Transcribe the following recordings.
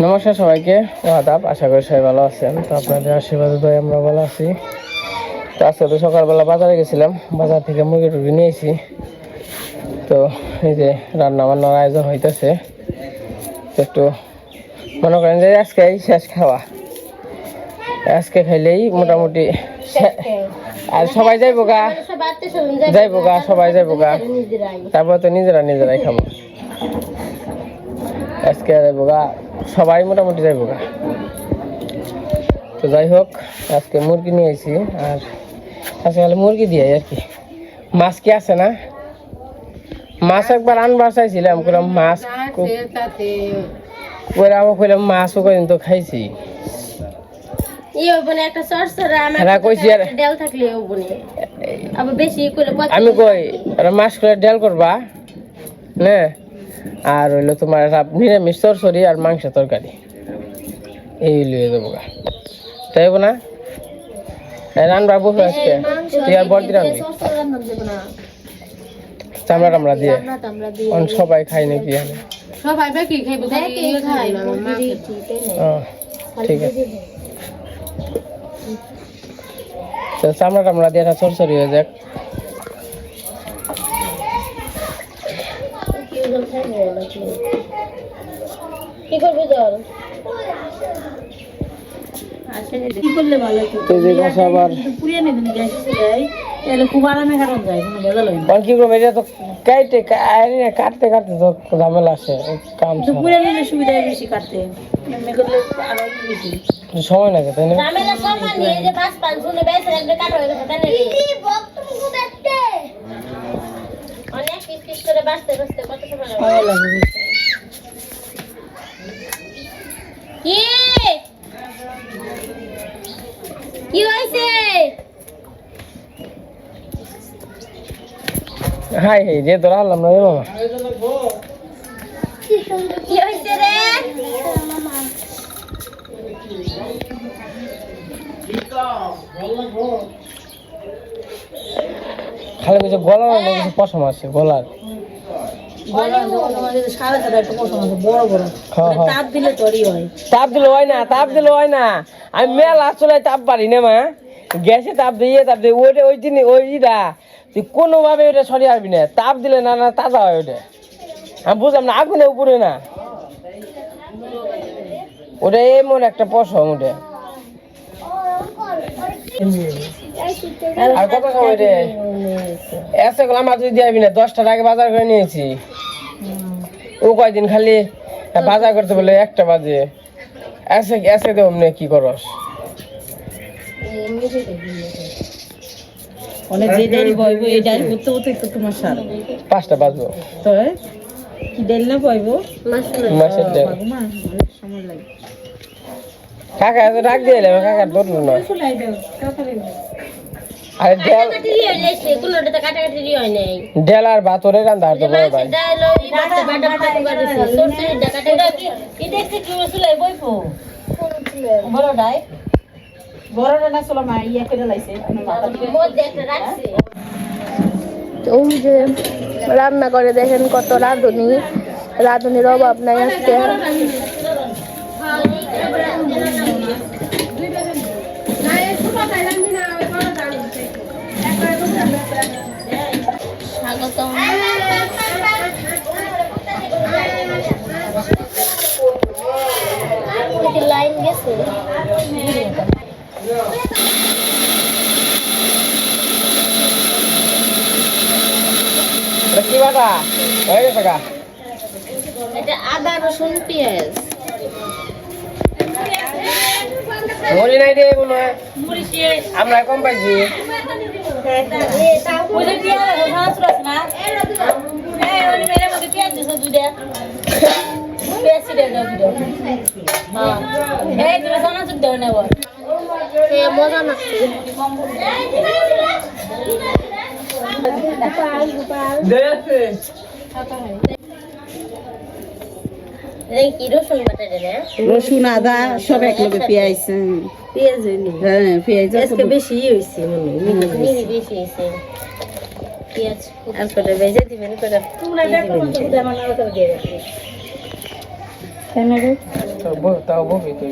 নমস্কার সবাইকে, আদাব। আশা করি সবাই ভালো আছেন। তো আপনাদের আশীর্বাদে আমরা ভালো আছি। তো আজকে তো সকালবেলা বাজারে গেছিলাম, বাজার থেকে মুরগি টুরগি নিয়েছি। তো এই যে রান্না বান্নার আয়োজন হইতেছে। তো একটু মনে করেন যে আজকে শেষ খাওয়া, আজকে খাইলেই মোটামুটি আর সবাই যাইবো গা, সবাই যাইবো গা, তারপর তো নিজেরাই খাবো। আজকে যাইবো গা, সবাই মোটামুটি যাইবো গা। তো যাই হোক, আজকে মুরগি নিয়ে এসেছি। আর আজকে খালি মুরগি দিয়ে আর কি, মাছ কি আছে না? মাছ একবার আনবার চাইছিলাম, কইলাম মাছ কইলাম মাছও কদিন তো খাইছি। আমি কই মাছ করে ডাল করবা না, আর হইলো তোমার নিরামিষ চরচড়ি আর মাংস তরকারি, এই লিয়ে দেবো গা, তাইব না? রান্না বসে আজকে তুই আর বড়দি রান্না চামড়া টামড়া দিয়ে সবাই খাই নাকি? ঠিক আছে, চামড়া টামড়া দিয়ে একটা চরচড়ি হয়ে যাক। কি করবি জল? কি করলে ভালো হতো? আবার পুরিয়ে নিয়ে দিন গ্যাস যায়, তাহলে খুব আরামে কাটন যায়, কোনো ভেজাল হয় না। কি করব, এটা তো কাটতে তো ঝামেলা আছে, কাম তো পুরিয়ে নিলে সুবিধা বেশি কাটতে, এমনি করলে আরো বেশি সময় লাগে, তাই না? ঝামেলা সময় নিয়ে যে 5 শুনে বেসে একটা কাট হয়ে গেছে, তাই না? কি বক্তব্য দেখতে অনেক পিস করে বাছতে কত সময় লাগে? কি হইছে? হাই হে যে তোরা আল্লাহ না বাবা, কি হইছে রে? খালি কিছু গলার না, কিছু পশম আছে গলার। তাপ দিলে হয় না, আমি মেলা চলে তাপ পারি না মা, গ্যাসে তাপ দিয়ে ওই জিনিস ওইটা তুই কোনোভাবে ওইটা সরিয়ে আসবি না। তাপ দিলে না তাজা হয় ওটা, আমি বুঝলাম না, আগুনে উপরে না, ওটা এমন একটা পশম ওটা। আর কত সময় রে এসে গেলাম, আর তুই দিবি না? 10টার আগে বাজার করে নিয়েছি। ও কয়দিন খালি বাজার করতে বলে 1টা বাজে এসে দেব না, কি করস? অনেক যে ডাল বইবো, এই ডাল করতে করতে তো তোমার সারা 5টা বাজবো। তো কি ডাল না বইবো? মাছের ডাল সময় লাগে। কাকা এত ডাক দিয়ে এলাম, কাকা ধরলো না। আর ডাল আর ভাতরে রান্না হতো বড় ভাই। রান্না করে দেখেন কত রাঁধুনির অভাব নাই আজকে। স্বাগতম। লাইন গেছে কি বাটা হয়ে গেছে গা? এটা আদা রসুন পেঁয়াজ মুড়ি নাই দিয়ে কোনো আমরা কম পাইছি। মজা না রসুন আদা সব একলগে পেঁয়াজ হয়নি। হ্যাঁ পেঁয়াজ আজকে বেশি হয়েছে, বেশি হয়েছে পেঁয়াজ। আর করে ভেজে দিবেন করে কেন রে তাও বলবি তুই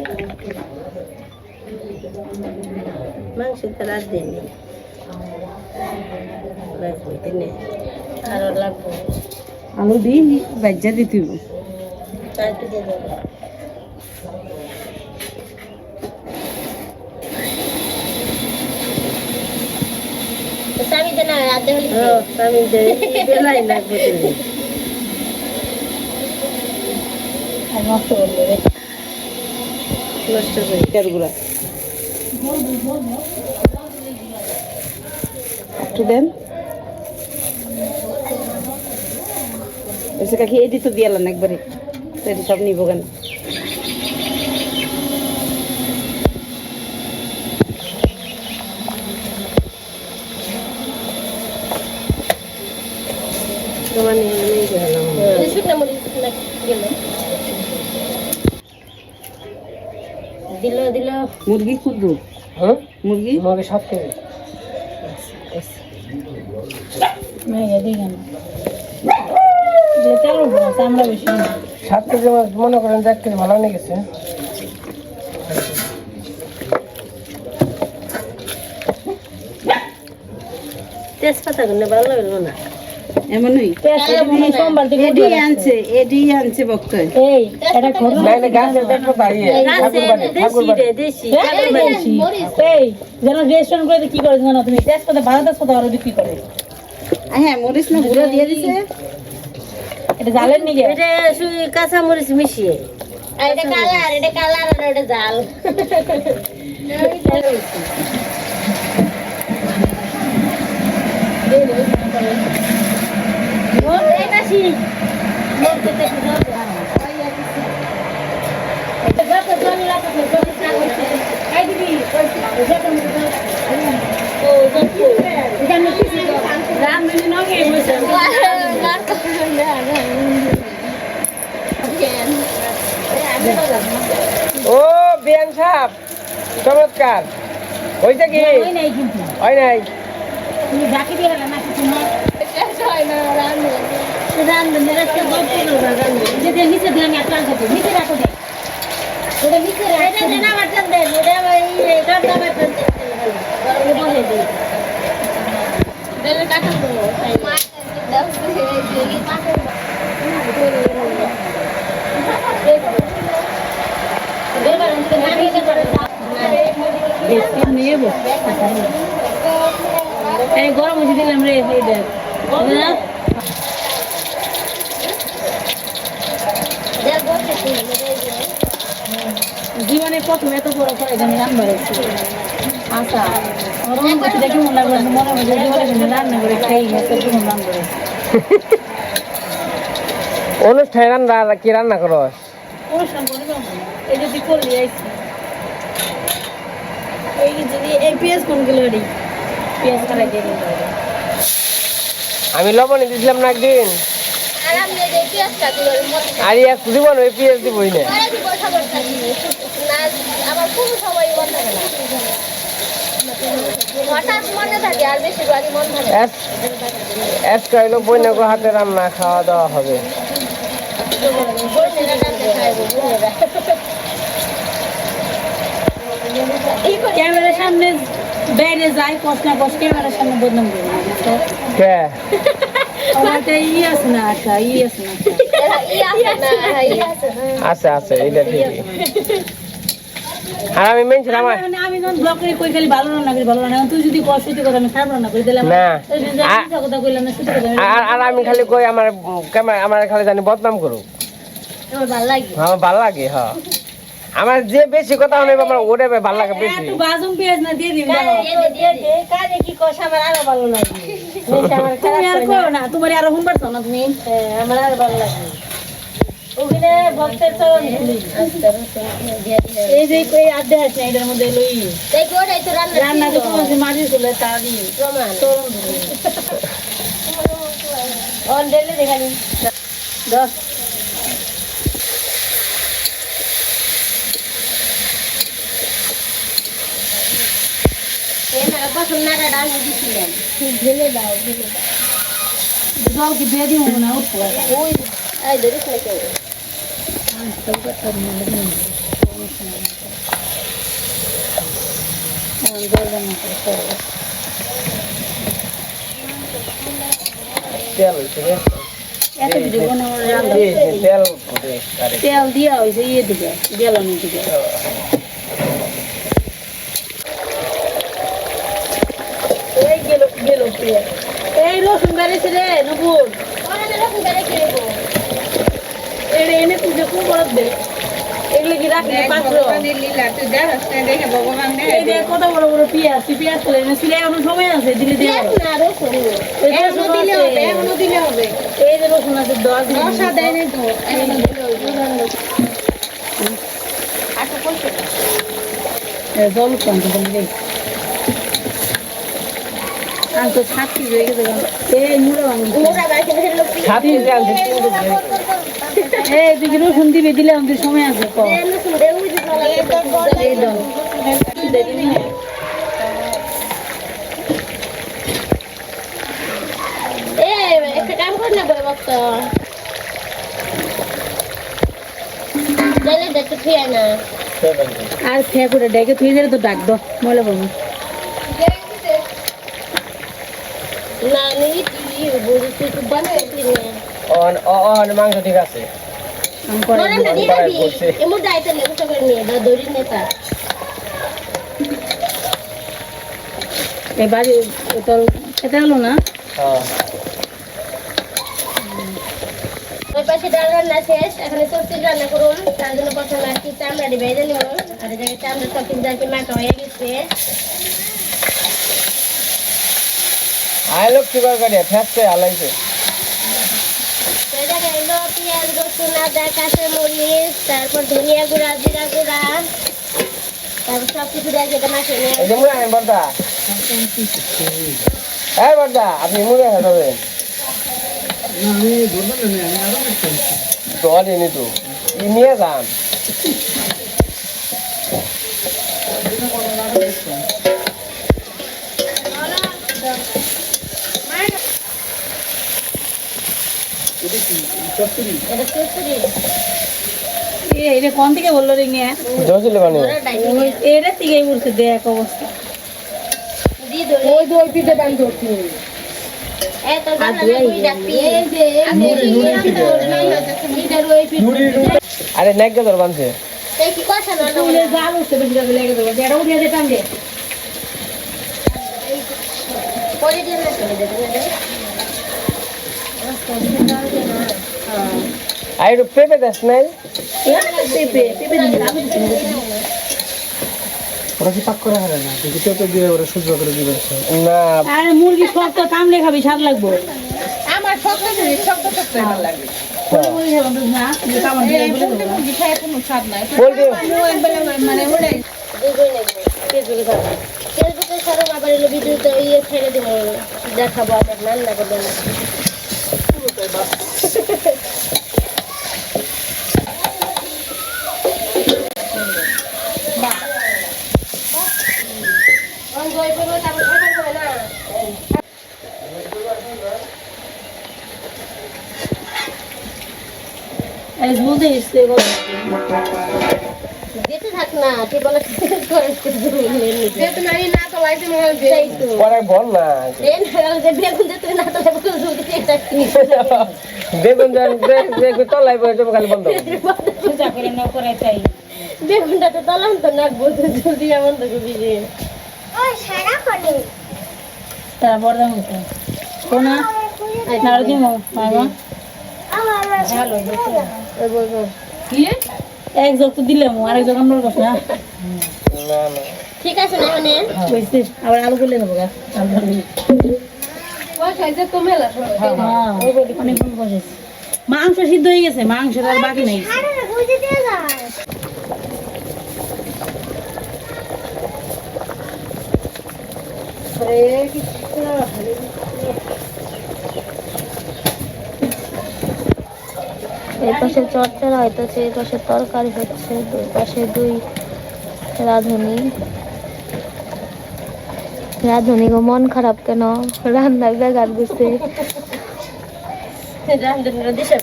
মাংস তো রাত দিনি আরো লাগবে আলু দিই বাজ্যা দিতে স্বামী দে না রাতে হলে স্বামী দে বেলাই লাগবে নষ্ট করবে নষ্ট করে তেলগুলা একটু দেন এসে কাকি এটি তো দিয়ালেন একবারে তো এটি সব নিব কেন দিল দিল মুরগি খুদ হ্যাঁ মুরগি মুরগি 7 কেজি আমরা বেশি 7 কেজি মাছ মনে করেন 1 কেজি ভালো নিয়ে গেছে তেজপাতা গুলো ভালো লাগলো না এমনই এডি আনছে বক্তব্য এই এটা ঘটনা না না গাছের তেজপাতা দেশি এই যেন রেস্টুরেন্ট করে কি করে জানো তুমি তেজপাতা ভালো তেজপাতা আরো বিক্রি করে হ্যাঁ মরিচ না গুঁড়ো দিয়ে দিছে এটা জালের নিগে এটা শুধু কাঁচা মরিচ মিশিয়ে আর এটা কালার আর এটা জাল ও বিয়ান সাহেব চমৎকার হইছে কি হয় নাই তুমি বাকি দিয়ে হলো না কিছু না রান্ধন রাখতে বলতে রান্ধন যে নিচে দিয়ে আমি একটা রাখতে নিচে রাখো দে ওটা নিচে রাখো এটা না বাটন দে ওটা এই গাড়টা বাটন ওটা বলে দে দেলে কাটা তো এই গরম হয়ে দিলাম রে এই দেখ জীবনে প্রথম এত বড় করে জানি রান্না আচ্ছা দেখি মনে লাগলো মনে হয় জীবনে রান্না করে খাই রান্না করে অনুষ্ঠানে রান্না কি রান্না করো অনুষ্ঠান করি এই যদি করলি আইছি এই যদি এই পেঁয়াজ কোনগুলো রে পেঁয়াজ কাটা দিয়ে দিন আমি লবণ দিয়েছিলাম না একদিন আরাম দিয়ে দেই পেঁয়াজটা দিলে আর এক জীবন ওই পেঁয়াজ দিবই না আরে দিব খবর না আবার কোন সময় মন থাকে না হঠাৎ মনে থাকে আর বেশি বাড়ি মন থাকে আজকে হইলো বইনাগো হাতে রান্না খাওয়া দাওয়া হবে ক্যামেরার সামনে বাইরে যায় কষ্ট না কষ্ট ক্যামেরার সামনে বদনাম করে কে আমারটা ই আছে না আচ্ছা ই আছে না আছে আছে এটা ঠিকই আর আমি মেনছি আমার আমি যখন ব্লগ করি কই খালি ভালো রান্না করি ভালো রান্না তুই যদি কষ্ট কথা আমি খারাপ রান্না করি দিলাম না কথা কইলাম না সত্যি কথা আর আমি খালি কই আমার ক্যামেরা আমার খালি জানি বদনাম করুক আমার ভালো লাগে আমার ভালো লাগে হ্যাঁ আমার যে বেশি কথা হলে আমার ওরে ভালো লাগে বেশি একটু বাজুম পেঁয়াজ না দিয়ে দিন কাজে কি কষা আমার আরো ভালো লাগে তুমি আর করো না তোমার আরো হুনবার না তুমি আমার আরো ভালো লাগে ওখানে ভক্তের চরণ ধুলি এই যে কই আড্ডা আছে এটার মধ্যে লই তাই কোটাই তো রান্না তো কোন মাঝে চলে তাড়ি প্রমাণ চরণ ধুলি অন ডেলে দেখালি 10 জল কি দিয়ে দিব না ওই ধরিস না কেউ তেল হয়েছে রে তেল ফুটে আরে তেল দিয়া হয়েছে ইয়ে দিকে গেলানোর দিকে এই গেল গেল এই রসুন বেড়েছে রে নুপুর এটা এনে পুজো খুব বড় দে এগুলো কি রাখলে পাত্র এই যে কত বড় বড় পেঁয়াজ পেঁয়াজ করে এনেছিল এখনো সময় আছে দিলে দিয়ে এই যে রসুন আছে 10 জল কম আর তো ছাতি হয়ে গেছে এই মুড়া এই তুই রসুন দিবে দিলে আমাদের সময় আছে একটা কাম কর না বড় ভক্ত দেখতে ঠিক না আর খেয়ে করে ডেকে তুই তো ডাক দো ময়লা বলবো না নেই তুই বলছি তুই বানাইছিস অন মাংস ঠিক আছে এমন দায়িত্ব নেই তো করে নিয়ে দড়ি নেতা এই বাড়ি তোর এটা হলো না ওই পাশে ডাল রান্না শেষ এখানে সবজি রান্না করুন তার জন্য প্রথমে আর কি চামড়াটি ভেজে নিব আর এই জায়গায় চামড়া সবজি যাকে মাখা হয়ে গেছে আই লোক কি করে ফেসতে আলাইছে এটা হলো পেঁয়াজ রসুন আদা কাঁচামরিচ তারপর ধনিয়া গুঁড়া জিরা গুঁড়া তারপর সব কিছু দিয়ে যেটা মাখে নিয়ে এই যে মুড়া আইন বড়দা এই বড়দা আপনি মুড়া খাবেন দল এনে তো নিয়ে যান এটা কোন থেকে বললো রে নিয়ে এটা থেকেই বলছে দেখ অবস্থা ওই দই পিঠে বান ধরছি আরে নেক গদর বানছে জাল উঠছে বেশি লেগে দেবো এটা উঠিয়ে যেতাম রে আই একটু পেঁপে দেশ নাই ওরা কি পাক করে হারে না দেখি পেঁপে দিয়ে ওরা সহ্য করে দিবে না আরে মুরগি শক্ত কামড়ে খাবি স্বাদ লাগবে আমার শক্ত জিনিস শক্ত ভালো লাগে মুরগি খায় কোনো স্বাদ নাই মানে ওটাই ফেসবুকে সারা আবার এলো ভিডিওতে ইয়ে ছেড়ে দেবো দেখাবো আবার রান্না করবেন যেতে থাক না তুই বলে না তো লাইতে মনে হয় পরে বল না বেগুন যেতে না তো বেগুন বেগুন তলাই বসে খালি বন্ধ পূজা করে না করে চাই বেগুনটা তো তলাম তো না বলতে জলদি এমন তো বুঝি তারা বড় দাম হতো কোনা নাড়া দিম মামা ভালো কি এক জগ তো দিলাম আরেক জগ আমরা কাছে না না না ঠিক আছে না মানে বুঝছিস আবার আলু করলে নেবো গা অনেক বসেছে মাংস সিদ্ধ হয়ে গেছে মাংসের আর বাকি নাই এই পাশে চটচড়া হইতেছে এই পাশে তরকারি হচ্ছে দুই পাশে দুই রাঁধুনি গো মন খারাপ কেন রান্নার বেগার দিচ্ছে রাঁধুনিরা দিশা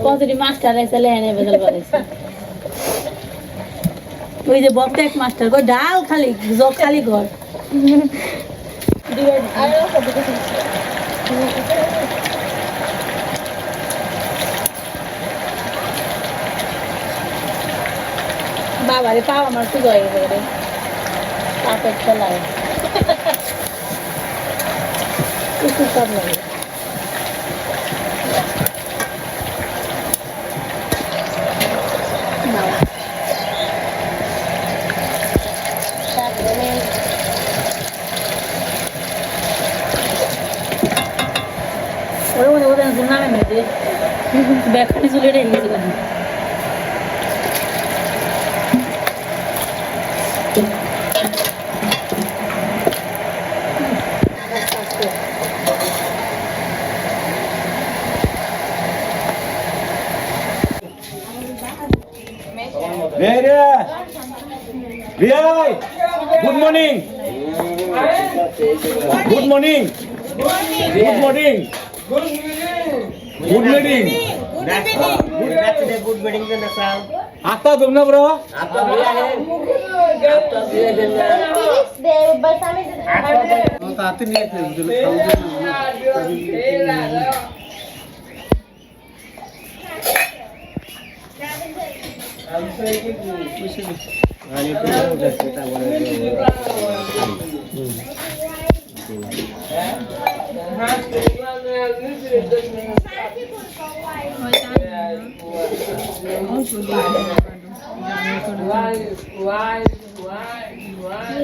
কতটি মাস্টার আছে লেনে বদল করেছে ওই যে বকটেক মাস্টার কই ডাল খালি জগ খালি ঘর বাবারে পাও আমার তো জয় করে পাপের চলায় কিছু সব লাগে ওরা মনে ওদের নামে মেয়েদে ব্যাগখানি চলে রেখেছিলাম Good morning. Good morning. Good morning. Good meeting. Good meeting के नसाल आता तुमने bro. आपका भैया है आपका भैया है आते नहीं थे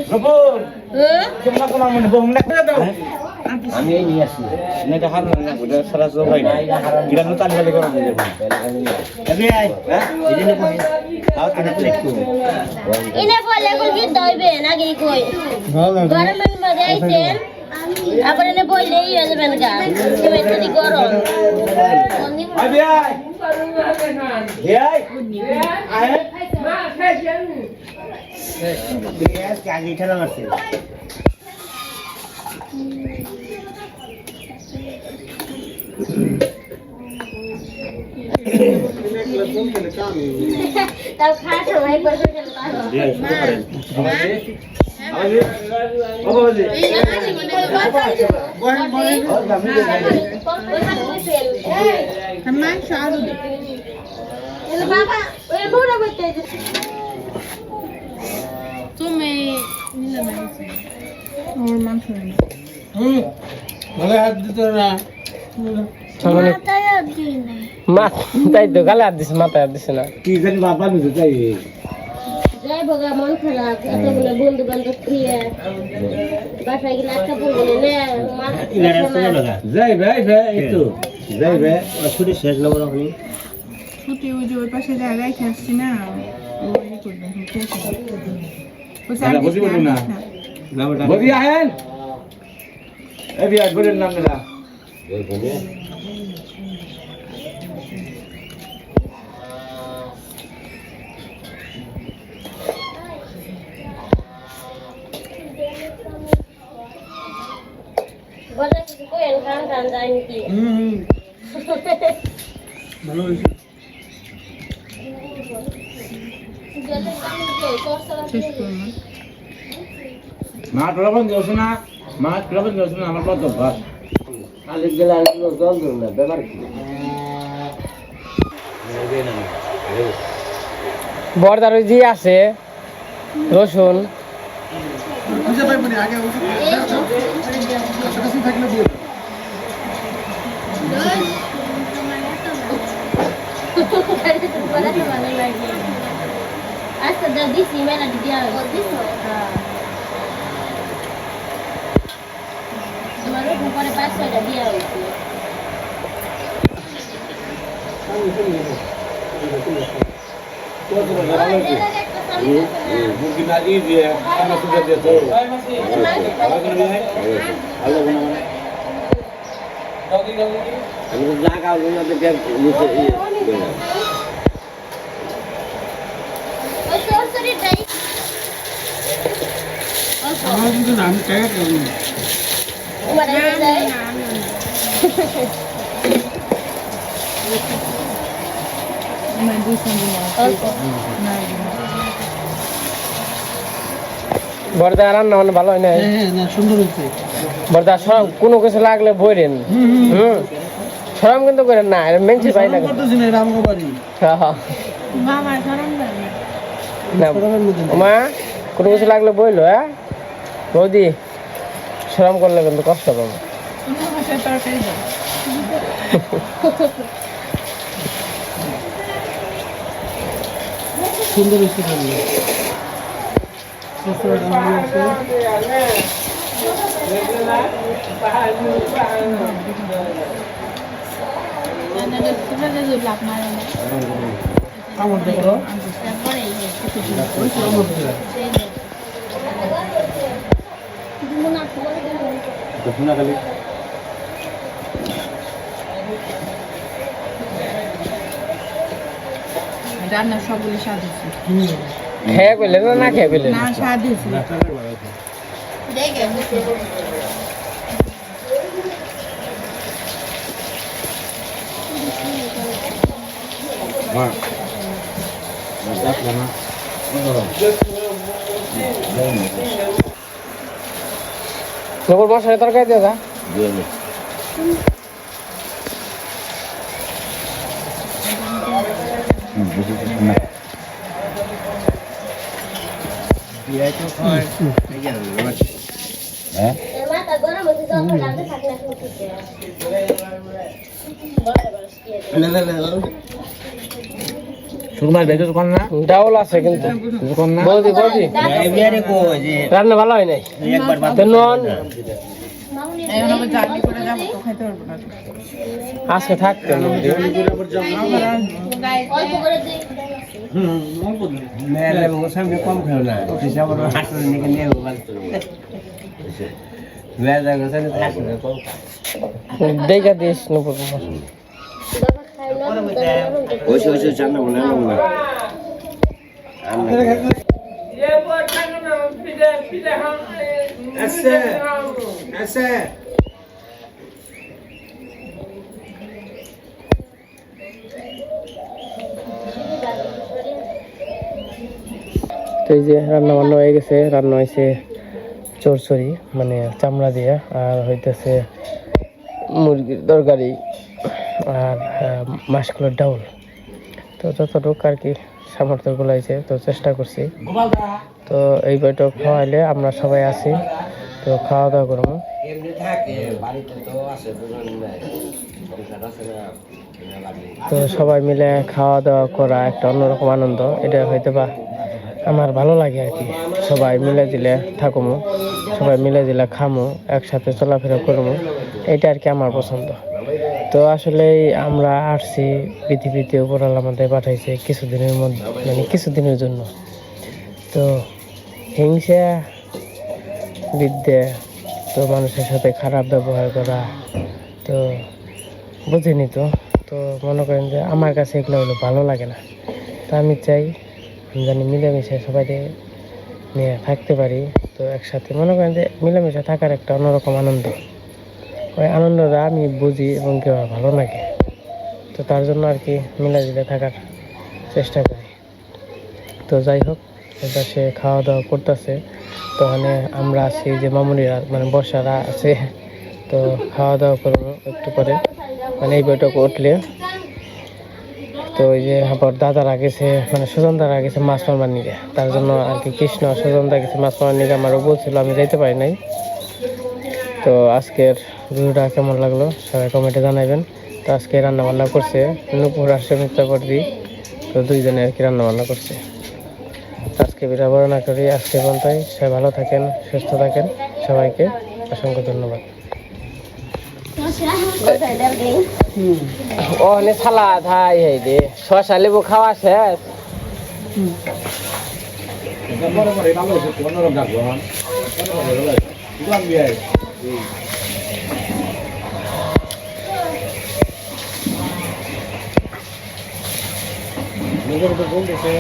Kapur. Cuma kena menebung nak tu. Kami ini asli. Ini dah haram nak buat salah satu bayi. Kita nutan kali korang ni. Tapi ay, ini ni pun. Awak kena klik tu. Ini boleh kau kita ibe nak ikut. Garam mana bagai sen. Apa ni boleh iya sebenarnya. Kita ni garam. Abi ay. Ay. Ay. Dia sekali terang masih. Tahu khas sampai pergi ke luar. Apa lagi? Kaman sharu. Ini bapa, ini mana betul? তুমি নিলে মাইছে ওর মাংস নেই ভালো হাত দিত না Matai abdi ni. মাথায় তো গালে হাত দিছে মাথায় হাত দিছে না Ki kan bapa ni tu cai. Saya bagai mon khalat atau boleh bundu bantu kia. Bahasa kita apa pun boleh ni. Ina rasa laga. Zai be itu. Zai be. Sudah share nomor ni. ছুটি ওই যে ওই পাশে জায়গায় খেয়েছি না ওই করবেন Ada bodi mana? Bodi ahen. Biar bodi nam dah. Boleh kita yang kan tanda ni. ভালো হয়েছে শেষ করবো Ma kelapan jauh sana. Ma kelapan jauh sana. Amat betul pak. Alik gelar itu jauh jauh lah. Benar. বর্দার ওই যে আছে রসুন বুঝে পাইব না আগে ওষুধ কাছাকাছি থাকলে দিয়ে দাও। Boleh mana lagi? Asal dah di mana dia? Baru bukan pas ada dia itu. Mungkin lagi dia. Karena sudah dia tahu. Apa kena dia? Halo mana? Kamu jaga lu nanti dia lupa ini. Sorry, dari. আমার কিন্তু নাম টাকা করি Mana dari? আমার 200 দিন অল্প না বর্দা রান্না মানে ভালো হয় না হ্যাঁ না সুন্দর হয়েছে বর্দা সরম কোনো কিছু লাগলে বইরেন সরম কিন্তু করেন না মেনছি পাই না করতেছি না এটা আমার বাড়ি মামা শরম না শরমের মধ্যে না। মা কোনো কিছু লাগলে বইলো হ্যাঁ বৌদি সরম করলে কিন্তু কষ্ট পাবো মামা সে তরকারি দাও সুন্দর হয়েছে খালি সসটা আমার আছে লাভ মারে না আমার দেখো তারপরে এই যে দেখুন না খালি রান্না সবগুলো স্বাদ হয়েছে খেয়ে পেলেন না খেয়ে পেলেন না স্বাদ হয়েছে দেখে হ্যাঁ দেখো না নকুল মশারি তরকারি দিয়ে যা হ্যাঁ মাথা গরম হচ্ছে যখন লাগতে থাকে না করতেছে সুরমার বেজে কোন না ডাউল আছে কিন্তু কোন না বৌদি বৌদি রান্না ভালো হয় নাই তো নন এখন আবার জার্নি করে যাবো তো খাইতে পারবো না আজকে থাকতে অল্প করে দিই কম খেলো না হাসপাতাল নিয়ে নিয়ে দেখা দিস নকুল মশারি বাবা খাই না ওই ওই চান্না বলে না আছে আছে তো এই যে রান্না বান্না হয়ে গেছে রান্না হয়েছে চরচড়ি মানে চামড়া দিয়ে আর হইতেছে মুরগির তরকারি আর মাসকলার ডাউল তো যতটুকু আর কি সামর্থ্য গুলাইছে তো চেষ্টা করছি তো এই বইটা খাওয়াইলে আমরা সবাই আছি তো খাওয়া দাওয়া করবো তো সবাই মিলে খাওয়া দাওয়া করা একটা অন্যরকম আনন্দ এটা হয়তো বা আমার ভালো লাগে আর কি সবাই মিলে দিলে থাকুমো সবাই মিলে দিলে খামো একসাথে চলাফেরা করবো এটা আর কি আমার পছন্দ তো আসলে আমরা আসছি পৃথিবীতে উপরাল আমাদের পাঠাইছে কিছুদিনের মধ্যে মানে কিছুদিনের জন্য তো হিংসা বিদ্যা তো মানুষের সাথে খারাপ ব্যবহার করা তো বুঝিনি তো তো মনে করেন যে আমার কাছে এগুলো হলো ভালো লাগে না তো আমি চাই আমি জানি মিলেমিশে সবাই নিয়ে থাকতে পারি তো একসাথে মনে করেন যে মিলেমিশে থাকার একটা অন্যরকম আনন্দ ওই আনন্দটা আমি বুঝি এবং কেউ ভালো লাগে তো তার জন্য আর কি মিলেমিশে থাকার চেষ্টা করি তো যাই হোক এবার সে খাওয়া দাওয়া করতেছে তো মানে আমরা আছি যে মামুনিরা মানে বর্ষারা আছে তো খাওয়া দাওয়া করবো একটু পরে মানে এই বইটাকে উঠলে তো ওই যে আবার দাদারা গেছে মানে সুজনদারা গেছে মাছ মারবার নিকে তার জন্য আর কি কৃষ্ণ সুজনদা গেছে মাছ মারবার নিকে আমারও বলছিল আমি যাইতে পারি নাই তো আজকের ভিডিওটা কেমন লাগলো সবাই কমেন্টে জানাবেন তো আজকে রান্নাবান্না করছে নূপুর আর মিত্রপর্দি তো দুইজনে আর কি রান্নাবান্না করছে আজকে বিরা বড় না করি আজকে পর্যন্তই সবাই ভালো থাকেন সুস্থ থাকেন সবাইকে অসংখ্য ধন্যবাদ ও নে সালাদ হাই হাই দে শসা লেবু খাওয়া শেষ পরে পরে ভালো হচ্ছে অন্যরকম ডাকবো নিজের উপর বলতেছে